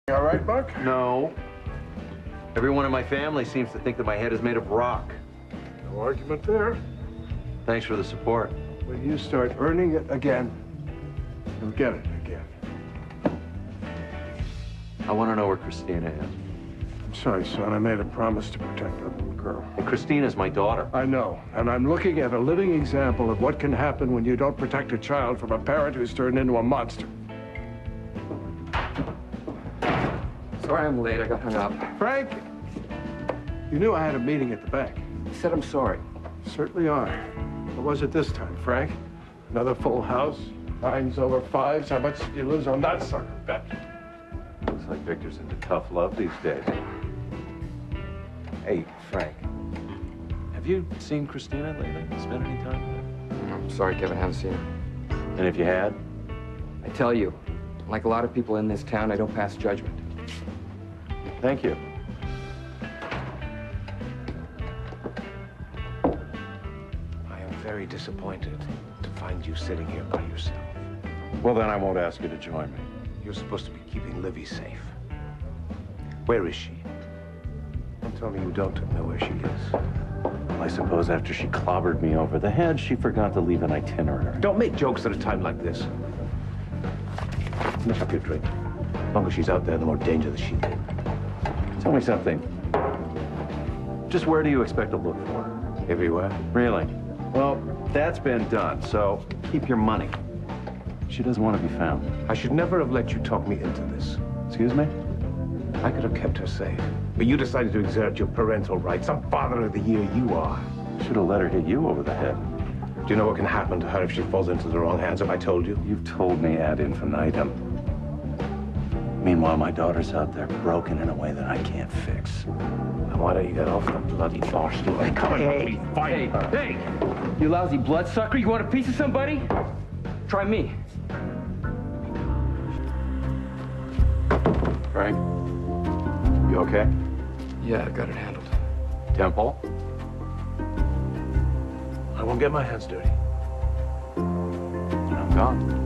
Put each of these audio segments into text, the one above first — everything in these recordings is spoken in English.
All right, Buck? No. Everyone in my family seems to think that my head is made of rock. No argument there. Thanks for the support. When you start earning it again, you'll get it again. I want to know where Christina is. I'm sorry, son. I made a promise to protect that little girl. And Christina's my daughter. I know, and I'm looking at a living example of what can happen when you don't protect a child from a parent who's turned into a monster. Sorry I'm late. I got hung up. Frank, you knew I had a meeting at the bank. I said I'm sorry. Certainly are. What was it this time, Frank? Another full house? 9s over 5s? How much did you lose on that sucker bet? Looks like Victor's into tough love these days. Hey, Frank. Have you seen Christina lately? Spent any time with her? I'm sorry, Kevin. I haven't seen her. And if you had? I tell you, like a lot of people in this town, I don't pass judgment. Thank you. I am very disappointed to find you sitting here by yourself. Well, then I won't ask you to join me. You're supposed to be keeping Livy safe. Where is she? Don't tell me you don't know where she is. Well, I suppose after she clobbered me over the head, she forgot to leave an itinerary. Don't make jokes at a time like this. Finish up your drink. The longer she's out there, the more danger that she's in. Tell me something. Just where do you expect to look for her? Everywhere. Really? Well, that's been done, so keep your money. She doesn't want to be found. I should never have let you talk me into this. Excuse me? I could have kept her safe. But you decided to exert your parental rights. Some father of the year you are. Should have let her hit you over the head. Do you know what can happen to her if she falls into the wrong hands? Have I told you? You've told me ad infinitum. Meanwhile, my daughter's out there broken in a way that I can't fix. And why don't you get off the bloody farce? Come on, Hey, hey! You lousy bloodsucker! You want a piece of somebody? Try me. Frank? You okay? Yeah, I got it handled. Temple? I won't get my hands dirty. I'm gone.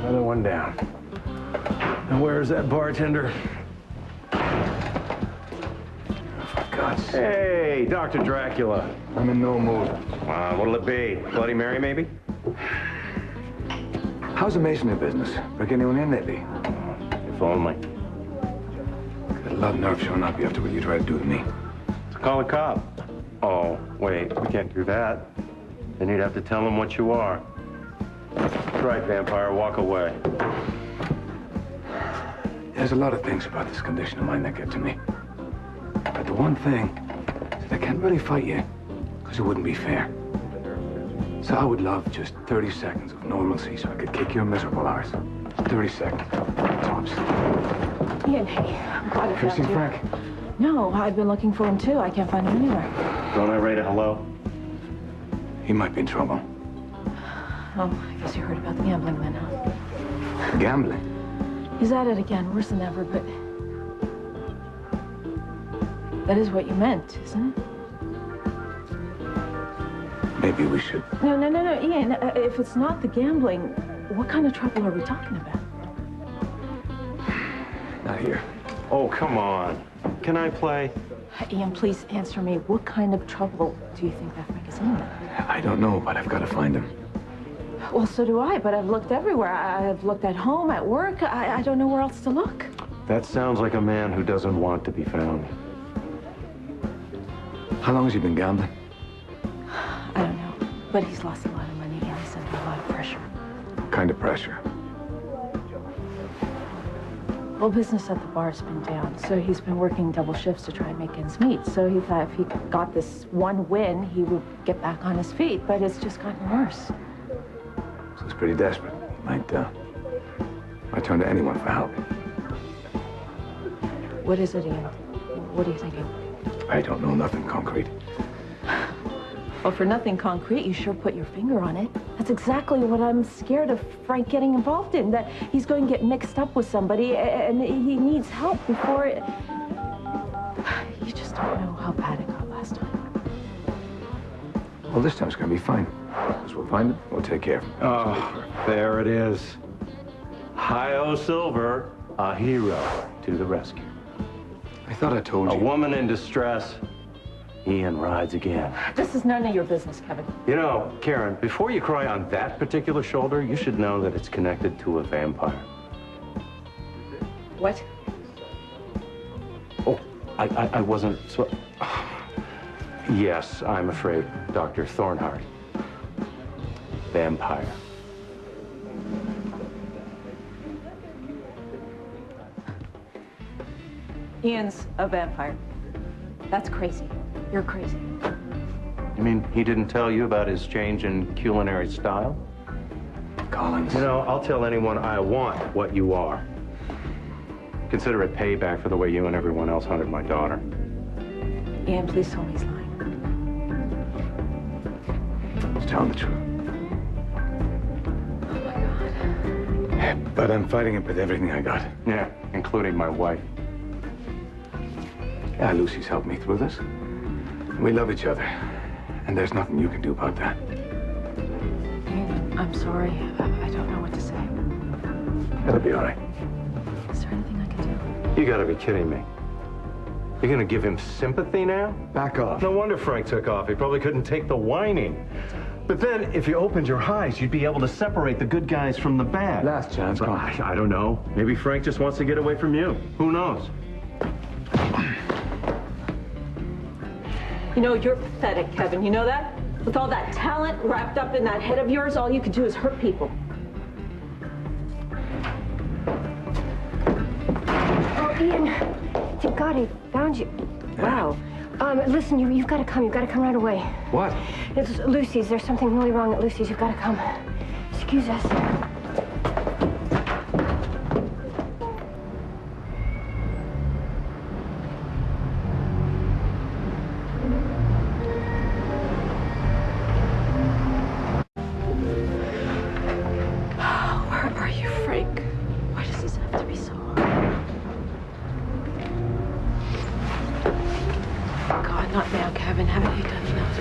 Another one down. And where's that bartender? For God's sake. Hey, Dr. Dracula. I'm in no mood. What'll it be? Bloody Mary, maybe? How's the masonry business? Break anyone in lately? If only. Got a lot of nerve showing up after what you tried to do to me. So call a cop. Oh, wait, we can't do that. Then you'd have to tell them what you are. That's right, vampire, walk away. There's a lot of things about this condition of mine that get to me. But the one thing is that I can't really fight you, because it wouldn't be fair. So I would love just 30 seconds of normalcy so I could kick your miserable arse. 30 seconds. Tops. Ian, hey, I'm glad I Have you found seen you. Frank? No, I've been looking for him too. I can't find him anywhere. Don't I rate a hello? He might be in trouble. Oh, I guess you heard about the gambling then, huh? Gambling? He's at it again, worse than ever, but... That is what you meant, isn't it? Maybe we should... No, Ian, if it's not the gambling, what kind of trouble are we talking about? Not here. Oh, come on. Can I play? Ian, please answer me. What kind of trouble do you think that Frank is in? I don't know, but I've got to find him. Well, so do I, but I've looked everywhere. I've looked at home, at work. I don't know where else to look. That sounds like a man who doesn't want to be found. How long has he been gambling? I don't know, but he's lost a lot of money, and he's under a lot of pressure. What kind of pressure? Well, business at the bar's been down, so he's been working double shifts to try and make ends meet. So he thought if he got this one win, he would get back on his feet, but it's just gotten worse. So he's pretty desperate. Might turn to anyone for help. What is it, Ian? What are you thinking? I don't know, nothing concrete. Well, for nothing concrete, you sure put your finger on it. That's exactly what I'm scared of Frank getting involved in, that he's going to get mixed up with somebody and he needs help before it... You just don't know how bad it got last time. Well, this time's gonna be fine. Because we'll find him, we'll take care of him. Oh, there it is. Hi-O Silver, a hero to the rescue. I thought I told you. A woman in distress. Ian rides again. This is none of your business, Kevin. You know, Karen, before you cry on that particular shoulder, you should know that it's connected to a vampire. What? Oh, I wasn't so... Yes, I'm afraid, Dr. Thornhart. Vampire. Ian's a vampire. That's crazy. You're crazy. You mean he didn't tell you about his change in culinary style? Collins. You know, I'll tell anyone I want what you are. Consider it payback for the way you and everyone else hunted my daughter. Ian, please tell me he's lying. He's telling the truth. Oh, my God. But I'm fighting it with everything I got. Yeah, including my wife. Yeah, Lucy's helped me through this. We love each other. And there's nothing you can do about that. Ian, I'm sorry. I don't know what to say. It'll be all right. Is there anything I can do? You gotta be kidding me. You're gonna give him sympathy now? Back off. No wonder Frank took off. He probably couldn't take the whining. But then, if you opened your eyes, you'd be able to separate the good guys from the bad. Last chance, come on. I don't know. Maybe Frank just wants to get away from you. Who knows? You know, you're pathetic, Kevin. You know that? With all that talent wrapped up in that head of yours, all you could do is hurt people. Oh, Ian. Thank God I found you. Wow. Listen, you've got to come. You've got to come right away. What? It's Lucy's. There's something really wrong at Lucy's. You've got to come. Excuse us. Where are you, Frank? Why does this have to be so hard? God, not now, Kevin. Haven't you done enough?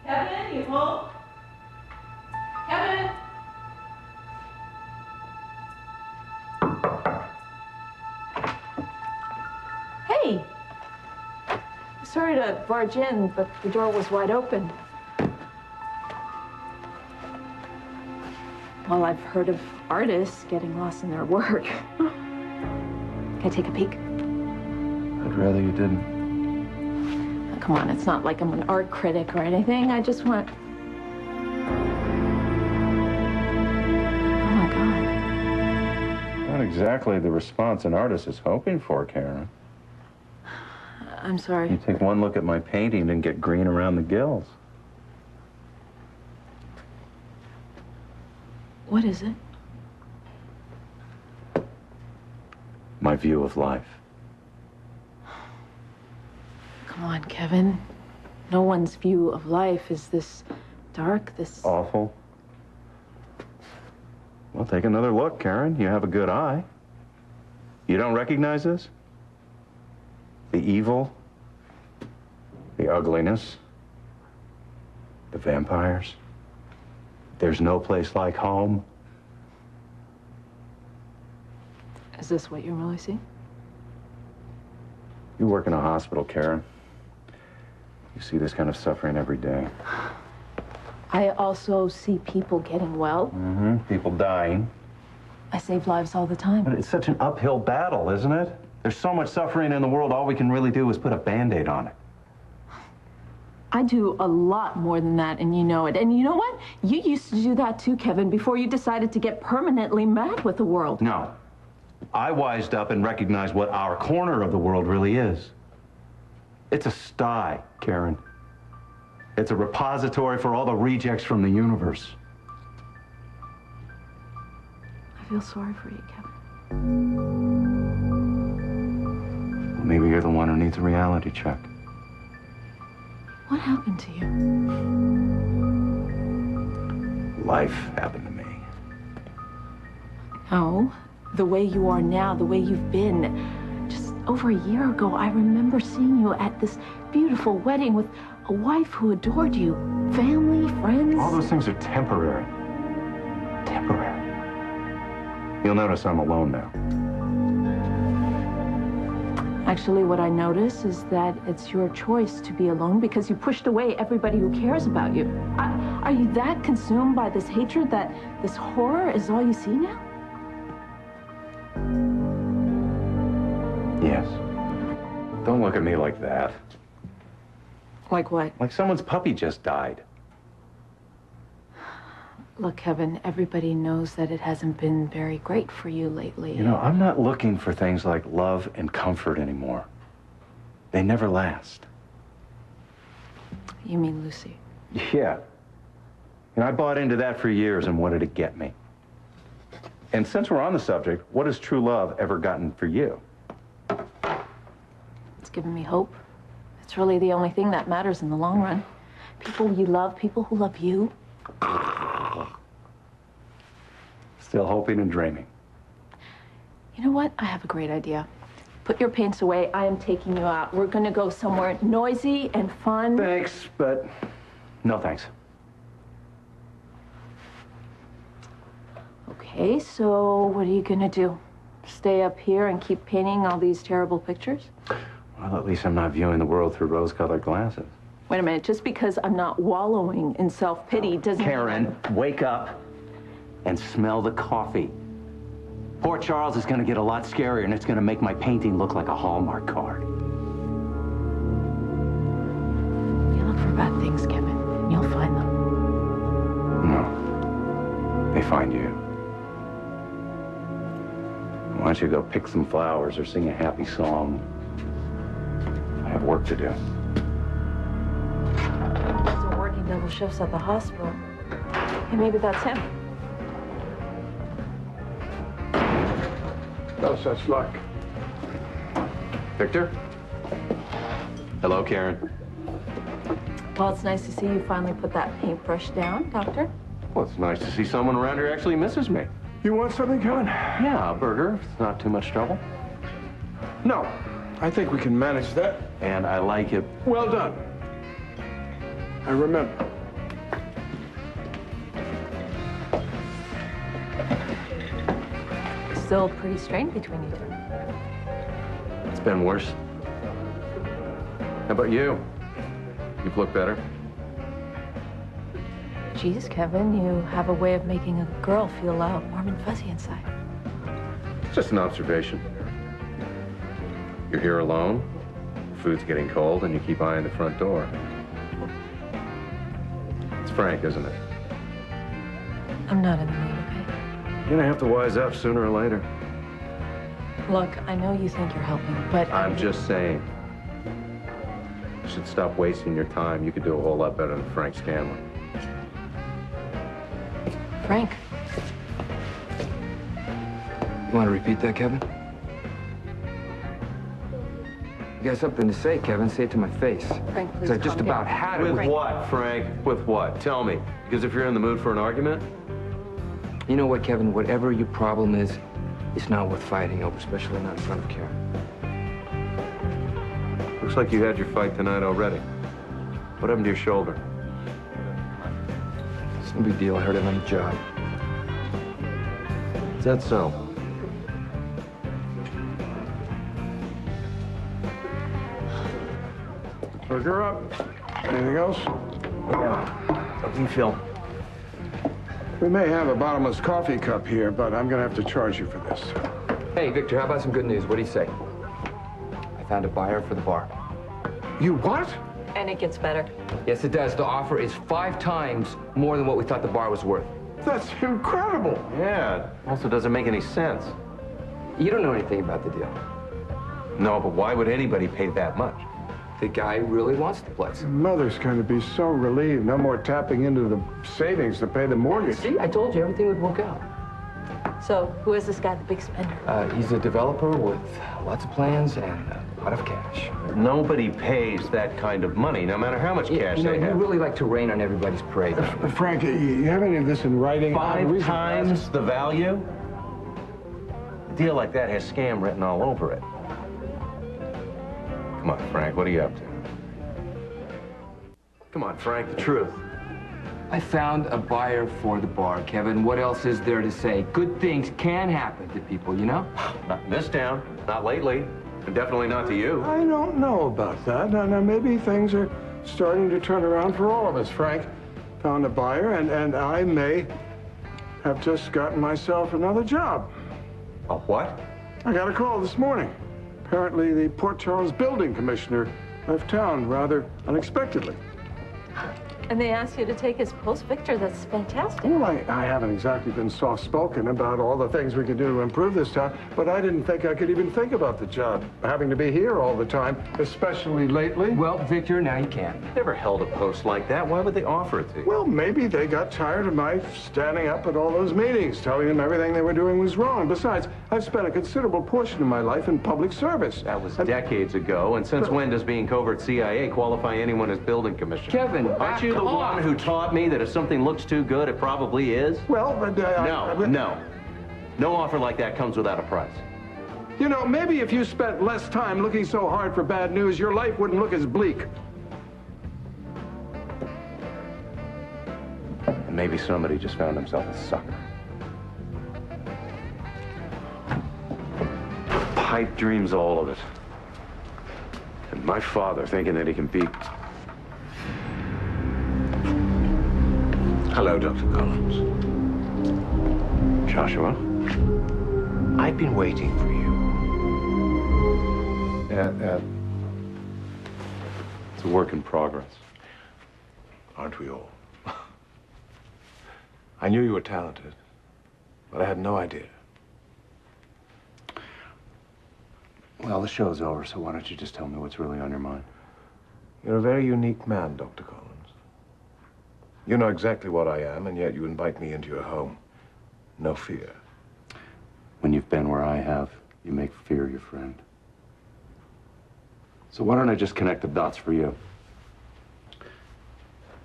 Kevin, you home? Kevin! Hey! Sorry to barge in, but the door was wide open. Well, I've heard of artists getting lost in their work. Can I take a peek? I'd rather you didn't. Come on, it's not like I'm an art critic or anything. I just want... Oh, my God. Not exactly the response an artist is hoping for, Karen. I'm sorry. You take one look at my painting and get green around the gills. What is it? My view of life. Come on, Kevin. No one's view of life is this dark, this... Awful. Well, take another look, Karen. You have a good eye. You don't recognize this? The evil, the ugliness, the vampires. There's no place like home. Is this what you really see? You work in a hospital, Karen. You see this kind of suffering every day. I also see people getting well. Mm-hmm. People dying. I save lives all the time. But it's such an uphill battle, isn't it? There's so much suffering in the world, all we can really do is put a Band-Aid on it. I do a lot more than that, and you know it. And you know what? You used to do that too, Kevin, before you decided to get permanently mad with the world. No. I wised up and recognized what our corner of the world really is. It's a sty, Karen. It's a repository for all the rejects from the universe. I feel sorry for you, Kevin. Well, maybe you're the one who needs a reality check. What happened to you? Life happened to me. No, the way you are now, the way you've been. Just over a year ago, I remember seeing you at this beautiful wedding with a wife who adored you. Family, friends. All those things are temporary. Temporary. You'll notice I'm alone now. Actually, what I notice is that it's your choice to be alone because you pushed away everybody who cares about you. Are you that consumed by this hatred that this horror is all you see now? Yes. Don't look at me like that. Like what? Like someone's puppy just died. Look, Kevin, everybody knows that it hasn't been very great for you lately. You know, I'm not looking for things like love and comfort anymore. They never last. You mean Lucy? Yeah. And I bought into that for years, and what did it get me? And since we're on the subject, what has true love ever gotten for you? It's given me hope. It's really the only thing that matters in the long run. People you love, people who love you. Still hoping and dreaming. You know what? I have a great idea. Put your paints away. I am taking you out. We're going to go somewhere noisy and fun. Thanks, but no thanks. Okay, so what are you going to do? Stay up here and keep painting all these terrible pictures? Well, at least I'm not viewing the world through rose-colored glasses. Wait a minute. Just because I'm not wallowing in self-pity doesn't Karen, wake up and smell the coffee. Poor Charles is going to get a lot scarier, and it's going to make my painting look like a Hallmark card. You look for bad things, Kevin. You'll find them. No. They find you. Why don't you go pick some flowers or sing a happy song? I have work to do. Still working double shifts at the hospital. Hey, maybe that's him. No such luck. Victor? Hello, Karen. Well, it's nice to see you finally put that paintbrush down, Doctor. Well, it's nice to see someone around here actually misses me. You want something, Kevin? Yeah, a burger. It's not too much trouble. No. I think we can manage that. And I like it. Well done. I remember. Still pretty strained between you two. It's been worse. How about you? You've looked better. Geez, Kevin, you have a way of making a girl feel warm and fuzzy inside. It's just an observation. You're here alone, food's getting cold, and you keep eyeing the front door. It's Frank, isn't it? I'm not in the mood, okay? You're gonna have to wise up sooner or later. Look, I know you think you're helping, but I'm just saying. You should stop wasting your time. You could do a whole lot better than Frank Scanlon. Frank. You want to repeat that, Kevin? You got something to say, Kevin? Say it to my face. Frank, please Because I just calm about down. had it. With Frank. what, Frank? With what? Tell me. Because if you're in the mood for an argument, You know what, Kevin? Whatever your problem is, It's not worth fighting over, especially not in front of Karen. Looks like you had your fight tonight already. What happened to your shoulder? It's no big deal. I hurt it on the job. Is that so? Look her up. Anything else? How do you feel? We may have a bottomless coffee cup here, but I'm gonna have to charge you for this. Hey, Victor, how about some good news? What do you say? I found a buyer for the bar. You what? And it gets better. Yes, it does. The offer is 5 times more than what we thought the bar was worth. That's incredible. Yeah, it also doesn't make any sense. You don't know anything about the deal. No, but why would anybody pay that much? The guy really wants the place. Mother's gonna be so relieved. No more tapping into the savings to pay the mortgage. See, I told you everything would work out. So, who is this guy, the big spender? He's a developer with lots of plans and a lot of cash. Nobody pays that kind of money, no matter how much cash You know, they you have. really like to rain on everybody's parade. Frank, you have any of this in writing? 5 times the value? A deal like that has scam written all over it. Come on, Frank, what are you up to? Come on, Frank, the truth. I found a buyer for the bar, Kevin. What else is there to say? Good things can happen to people, you know? Not in this town, not lately, and definitely not to you. I don't know about that. Now, maybe things are starting to turn around for all of us. Frank found a buyer, and I may have just gotten myself another job. A what? I got a call this morning. Apparently, the Port Charles building commissioner left town rather unexpectedly. And they asked you to take his post, Victor. That's fantastic. Well, I haven't exactly been soft-spoken about all the things we could do to improve this town, but I didn't think I could even think about the job, having to be here all the time, especially lately. Well, Victor, now you can. Never held a post like that. Why would they offer it to you? Well, maybe they got tired of my standing up at all those meetings, telling them everything they were doing was wrong. Besides, I've spent a considerable portion of my life in public service. That was decades ago, and since when does being covert CIA qualify anyone as building commissioner? Kevin, Aren't you the one who taught me that if something looks too good, it probably is? Well, but No offer like that comes without a price. You know, maybe if you spent less time looking so hard for bad news, your life wouldn't look as bleak. And maybe somebody just found himself a sucker. Pipe dreams, all of it. And my father thinking that he can beat... Hello, Dr. Collins. Joshua? I've been waiting for you. It's a work in progress. Aren't we all? I knew you were talented, but I had no idea. Well, the show's over, so why don't you just tell me what's really on your mind? You're a very unique man, Dr. Collins. You know exactly what I am, and yet you invite me into your home. No fear. When you've been where I have, you make fear your friend. So why don't I just connect the dots for you?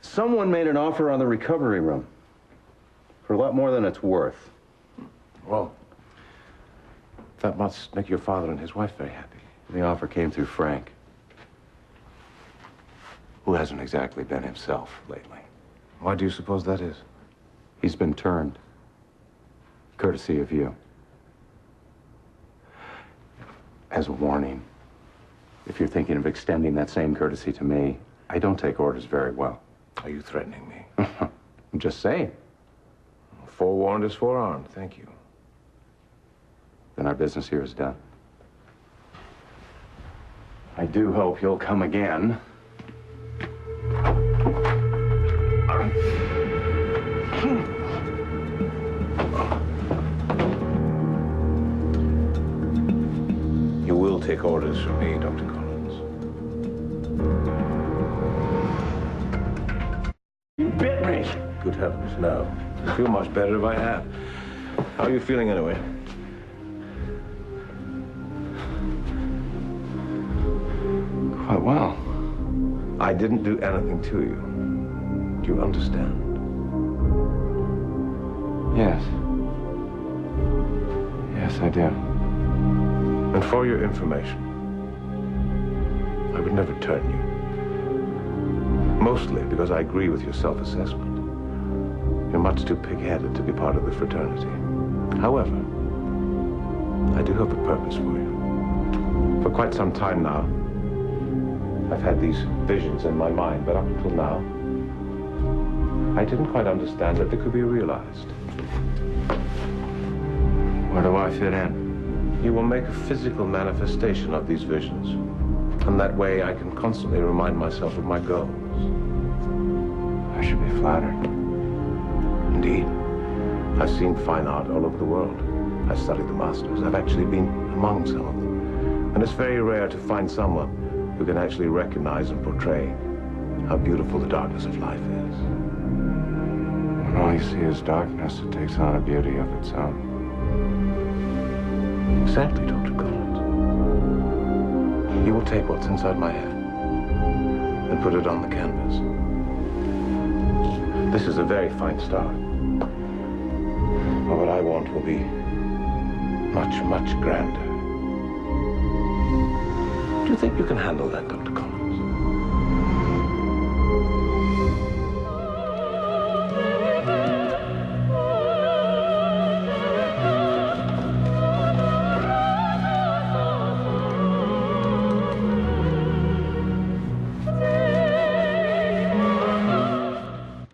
Someone made an offer on the recovery room for a lot more than it's worth. Well, that must make your father and his wife very happy. The offer came through Frank, who hasn't exactly been himself lately. Why do you suppose that is? He's been turned, courtesy of you. As a warning, if you're thinking of extending that same courtesy to me, I don't take orders very well. Are you threatening me? I'm just saying. Forewarned is forearmed. Thank you. Then our business here is done. I do hope you'll come again. You will take orders from me, Dr. Collins. You bit me. Good heavens, no. I feel much better if I had. How are you feeling anyway? Quite well. I didn't do anything to you. Do you understand? Yes. Yes, Yes, I do. And for your information, I would never turn you. Mostly because I agree with your self-assessment. You're much too pig-headed to be part of the fraternity. However, I do have a purpose for you. For quite some time now, I've had these visions in my mind, but up until now, I didn't quite understand that they could be realized. Where do I fit in? You will make a physical manifestation of these visions. And that way I can constantly remind myself of my goals. I should be flattered. Indeed. I've seen fine art all over the world. I've studied the masters. I've actually been among some of them. And it's very rare to find someone who can actually recognize and portray how beautiful the darkness of life is. When all you see is darkness, it takes on a beauty of its own. Exactly, Dr. Collins. You will take what's inside my head and put it on the canvas. This is a very fine start. But what I want will be much, much grander. Do you think you can handle that, Dr. Collins?